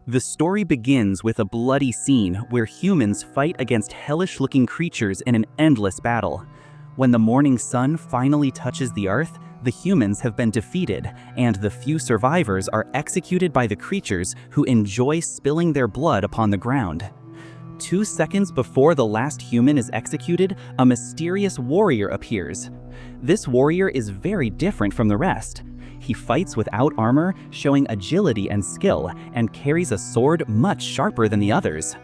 The story begins with a bloody scene where humans fight against hellish-looking creatures in an endless battle. When the morning sun finally touches the earth, the humans have been defeated, and the few survivors are executed by the creatures who enjoy spilling their blood upon the ground. 2 seconds before the last human is executed, a mysterious warrior appears. This warrior is very different from the rest. He fights without armor, showing agility and skill, and carries a sword much sharper than the others.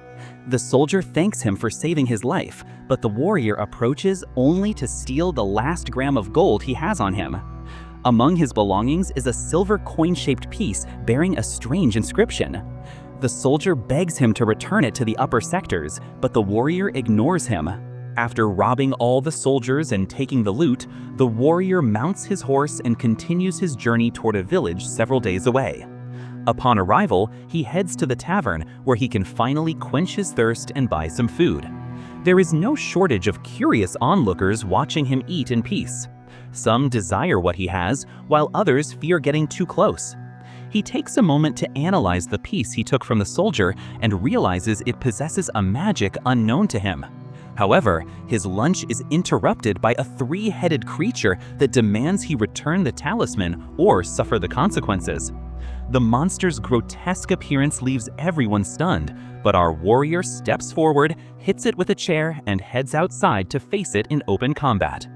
The soldier thanks him for saving his life, but the warrior approaches only to steal the last gram of gold he has on him. Among his belongings is a silver coin-shaped piece bearing a strange inscription. The soldier begs him to return it to the upper sectors, but the warrior ignores him. After robbing all the soldiers and taking the loot, the warrior mounts his horse and continues his journey toward a village several days away. Upon arrival, he heads to the tavern where he can finally quench his thirst and buy some food. There is no shortage of curious onlookers watching him eat in peace. Some desire what he has, while others fear getting too close. He takes a moment to analyze the piece he took from the soldier and realizes it possesses a magic unknown to him. However, his lunch is interrupted by a 3-headed creature that demands he return the talisman or suffer the consequences. The monster's grotesque appearance leaves everyone stunned, but our warrior steps forward, hits it with a chair, and heads outside to face it in open combat.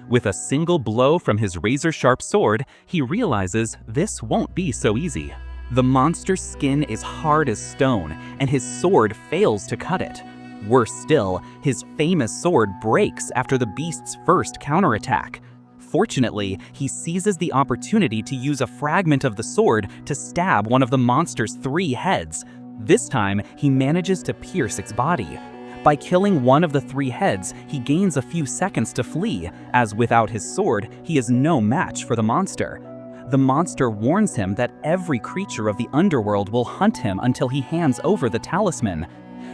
With a single blow from his razor-sharp sword, he realizes this won't be so easy. The monster's skin is hard as stone, and his sword fails to cut it. Worse still, his famous sword breaks after the beast's first counterattack. Fortunately, he seizes the opportunity to use a fragment of the sword to stab one of the monster's 3 heads. This time, he manages to pierce its body. By killing one of the 3 heads, he gains a few seconds to flee, as without his sword, he is no match for the monster. The monster warns him that every creature of the underworld will hunt him until he hands over the talisman.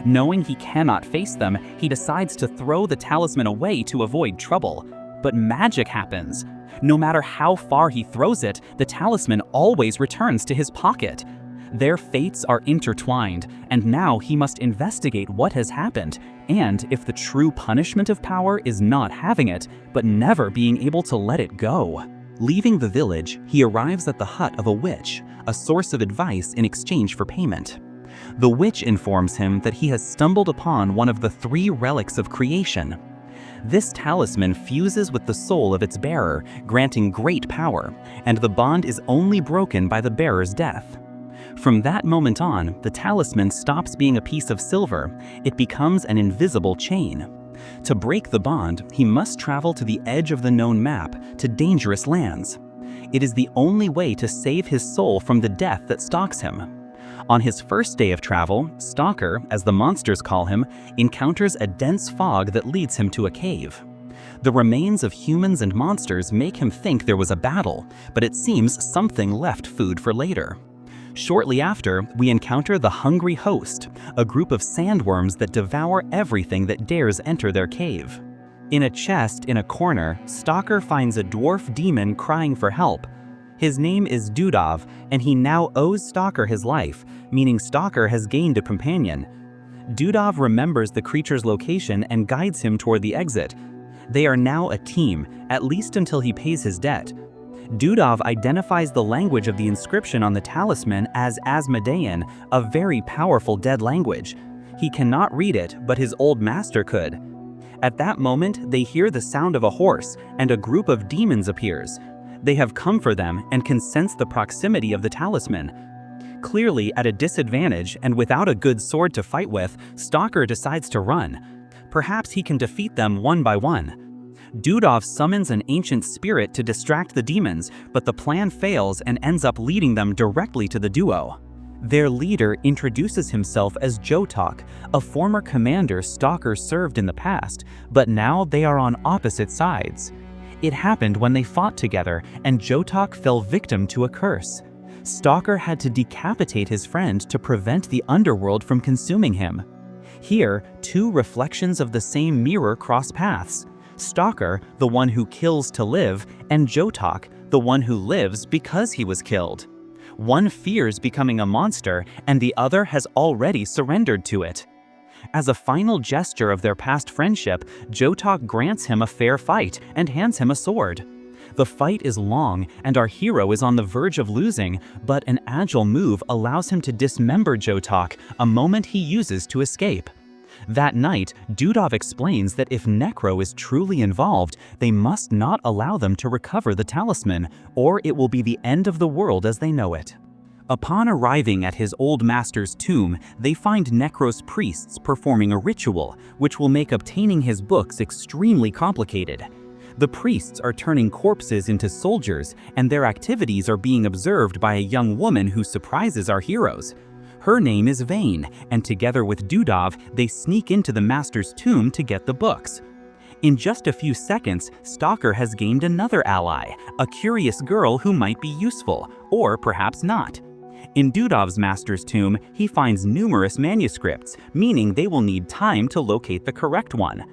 Knowing he cannot face them, he decides to throw the talisman away to avoid trouble. But magic happens. No matter how far he throws it, the talisman always returns to his pocket. Their fates are intertwined, and now he must investigate what has happened, and if the true punishment of power is not having it, but never being able to let it go. Leaving the village, he arrives at the hut of a witch, a source of advice in exchange for payment. The witch informs him that he has stumbled upon one of the 3 relics of creation. This talisman fuses with the soul of its bearer, granting great power, and the bond is only broken by the bearer's death. From that moment on, the talisman stops being a piece of silver. It becomes an invisible chain. To break the bond, he must travel to the edge of the known map, to dangerous lands. It is the only way to save his soul from the death that stalks him. On his first day of travel, Stalker, as the monsters call him, encounters a dense fog that leads him to a cave. The remains of humans and monsters make him think there was a battle, but it seems something left food for later. Shortly after, we encounter the Hungry Host, a group of sandworms that devour everything that dares enter their cave. In a chest in a corner, Stalker finds a dwarf demon crying for help. His name is Dudov, and he now owes Stalker his life, meaning Stalker has gained a companion. Dudov remembers the creature's location and guides him toward the exit. They are now a team, at least until he pays his debt. Dudov identifies the language of the inscription on the talisman as Asmodean, a very powerful dead language. He cannot read it, but his old master could. At that moment, they hear the sound of a horse, and a group of demons appears. They have come for them and can sense the proximity of the talisman. Clearly at a disadvantage and without a good sword to fight with, Stalker decides to run. Perhaps he can defeat them one by one. Dudov summons an ancient spirit to distract the demons, but the plan fails and ends up leading them directly to the duo. Their leader introduces himself as Jotok, a former commander Stalker served in the past, but now they are on opposite sides. It happened when they fought together, and Jotok fell victim to a curse. Stalker had to decapitate his friend to prevent the underworld from consuming him. Here, 2 reflections of the same mirror cross paths. Stalker, the one who kills to live, and Jotok, the one who lives because he was killed. One fears becoming a monster, and the other has already surrendered to it. As a final gesture of their past friendship, Jotok grants him a fair fight and hands him a sword. The fight is long, and our hero is on the verge of losing, but an agile move allows him to dismember Jotok, a moment he uses to escape. That night, Dudov explains that if Necro is truly involved, they must not allow them to recover the talisman, or it will be the end of the world as they know it. Upon arriving at his old master's tomb, they find Necro's priests performing a ritual, which will make obtaining his books extremely complicated. The priests are turning corpses into soldiers, and their activities are being observed by a young woman who surprises our heroes. Her name is Vane, and together with Dudov, they sneak into the master's tomb to get the books. In just a few seconds, Stalker has gained another ally, a curious girl who might be useful, or perhaps not. In Dudov's master's tomb, he finds numerous manuscripts, meaning they will need time to locate the correct one.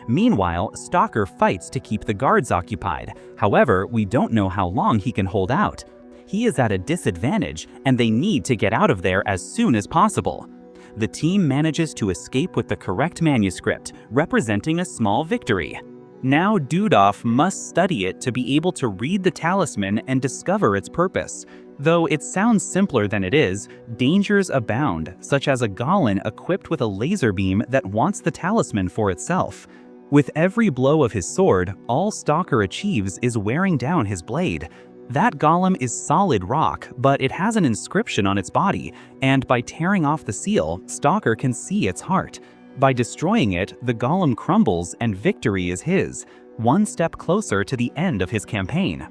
Meanwhile, Stalker fights to keep the guards occupied. However, we don't know how long he can hold out. He is at a disadvantage, and they need to get out of there as soon as possible. The team manages to escape with the correct manuscript, representing a small victory. Now Dudov must study it to be able to read the talisman and discover its purpose. Though it sounds simpler than it is, dangers abound, such as a golem equipped with a laser beam that wants the talisman for itself. With every blow of his sword, all Stalker achieves is wearing down his blade. That golem is solid rock, but it has an inscription on its body, and by tearing off the seal, Stalker can see its heart. By destroying it, the golem crumbles and victory is his, one step closer to the end of his campaign.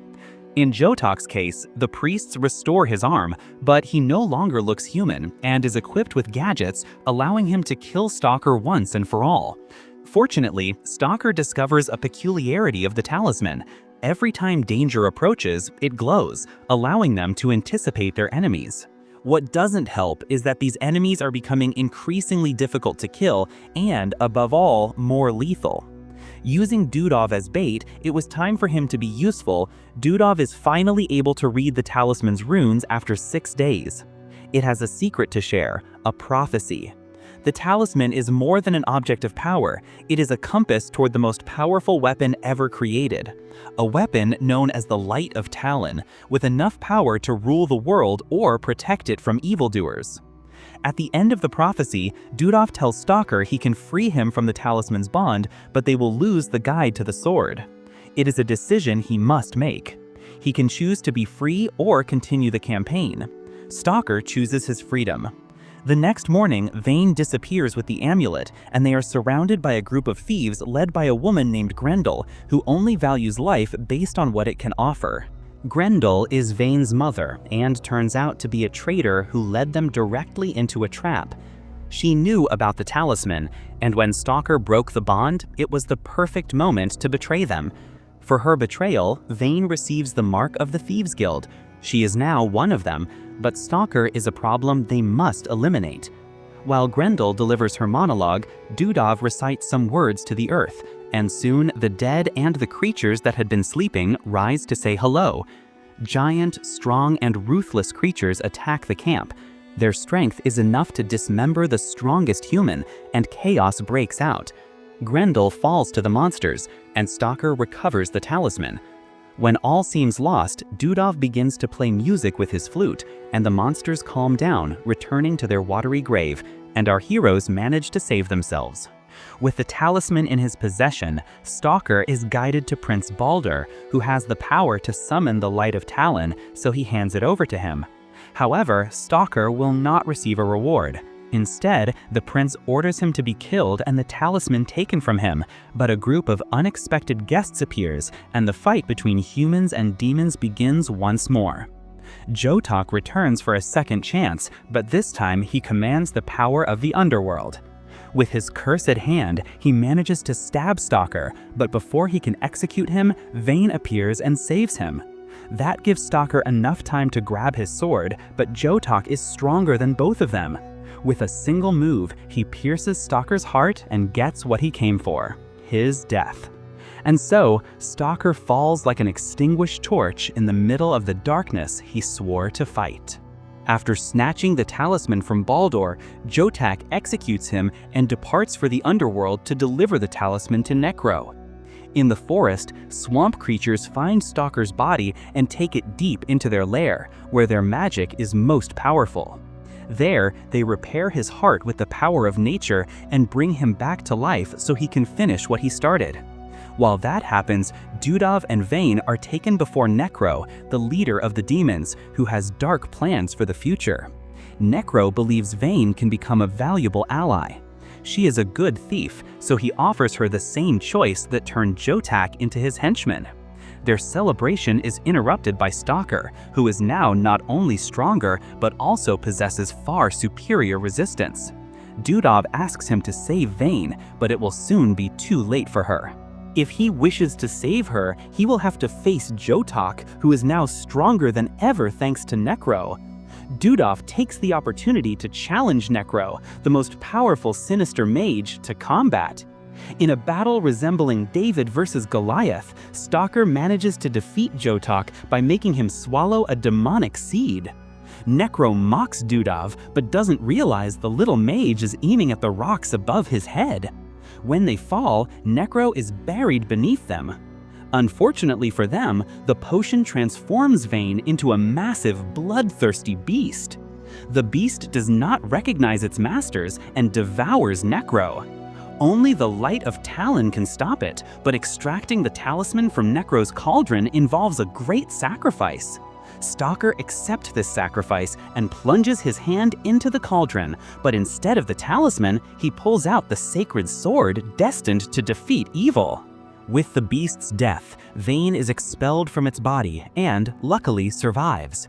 In Jotok's case, the priests restore his arm, but he no longer looks human and is equipped with gadgets, allowing him to kill Stalker once and for all. Fortunately, Stalker discovers a peculiarity of the talisman. Every time danger approaches, it glows, allowing them to anticipate their enemies. What doesn't help is that these enemies are becoming increasingly difficult to kill and, above all, more lethal. Using Dudov as bait, it was time for him to be useful. Dudov is finally able to read the talisman's runes after 6 days. It has a secret to share, a prophecy. The talisman is more than an object of power. It is a compass toward the most powerful weapon ever created. A weapon known as the Light of Talon, with enough power to rule the world or protect it from evildoers. At the end of the prophecy, Dudov tells Stalker he can free him from the talisman's bond, but they will lose the guide to the sword. It is a decision he must make. He can choose to be free or continue the campaign. Stalker chooses his freedom. The next morning, Vane disappears with the amulet, and they are surrounded by a group of thieves led by a woman named Grendel, who only values life based on what it can offer. Grendel is Vane's mother and turns out to be a traitor who led them directly into a trap. She knew about the talisman, and when Stalker broke the bond, it was the perfect moment to betray them. For her betrayal, Vane receives the mark of the Thieves Guild. She is now one of them, but Stalker is a problem they must eliminate. While Grendel delivers her monologue, Dudov recites some words to the earth, and soon the dead and the creatures that had been sleeping rise to say hello. Giant, strong, and ruthless creatures attack the camp. Their strength is enough to dismember the strongest human, and chaos breaks out. Grendel falls to the monsters, and Stalker recovers the talisman. When all seems lost, Dudov begins to play music with his flute, and the monsters calm down, returning to their watery grave, and our heroes manage to save themselves. With the talisman in his possession, Stalker is guided to Prince Balder, who has the power to summon the Light of Talon, so he hands it over to him. However, Stalker will not receive a reward. Instead, the prince orders him to be killed and the talisman taken from him, but a group of unexpected guests appears, and the fight between humans and demons begins once more. Jotok returns for a second chance, but this time he commands the power of the underworld. With his cursed hand, he manages to stab Stalker, but before he can execute him, Vane appears and saves him. That gives Stalker enough time to grab his sword, but Jotok is stronger than both of them. With a single move, he pierces Stalker's heart and gets what he came for, his death. And so, Stalker falls like an extinguished torch in the middle of the darkness he swore to fight. After snatching the talisman from Baldur, Jotak executes him and departs for the underworld to deliver the talisman to Necro. In the forest, swamp creatures find Stalker's body and take it deep into their lair, where their magic is most powerful. There, they repair his heart with the power of nature and bring him back to life so he can finish what he started. While that happens, Dudav and Vayne are taken before Necro, the leader of the demons, who has dark plans for the future. Necro believes Vayne can become a valuable ally. She is a good thief, so he offers her the same choice that turned Jotak into his henchman. Their celebration is interrupted by Stalker, who is now not only stronger, but also possesses far superior resistance. Dudav asks him to save Vayne, but it will soon be too late for her. If he wishes to save her, he will have to face Jotak, who is now stronger than ever thanks to Necro. Dudav takes the opportunity to challenge Necro, the most powerful sinister mage, to combat. In a battle resembling David versus Goliath, Stalker manages to defeat Jotak by making him swallow a demonic seed. Necro mocks Dudav, but doesn't realize the little mage is aiming at the rocks above his head. When they fall, Necro is buried beneath them. Unfortunately for them, the potion transforms Vayne into a massive, bloodthirsty beast. The beast does not recognize its masters and devours Necro. Only the light of Talon can stop it, but extracting the talisman from Necro's cauldron involves a great sacrifice. Stalker accepts this sacrifice and plunges his hand into the cauldron, but instead of the talisman, he pulls out the sacred sword destined to defeat evil. With the beast's death, Vayne is expelled from its body and, luckily, survives.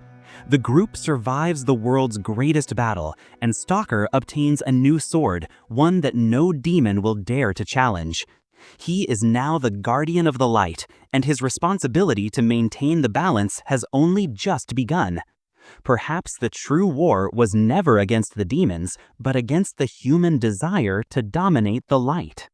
The group survives the world's greatest battle, and Stalker obtains a new sword, one that no demon will dare to challenge. He is now the guardian of the light, and his responsibility to maintain the balance has only just begun. Perhaps the true war was never against the demons, but against the human desire to dominate the light.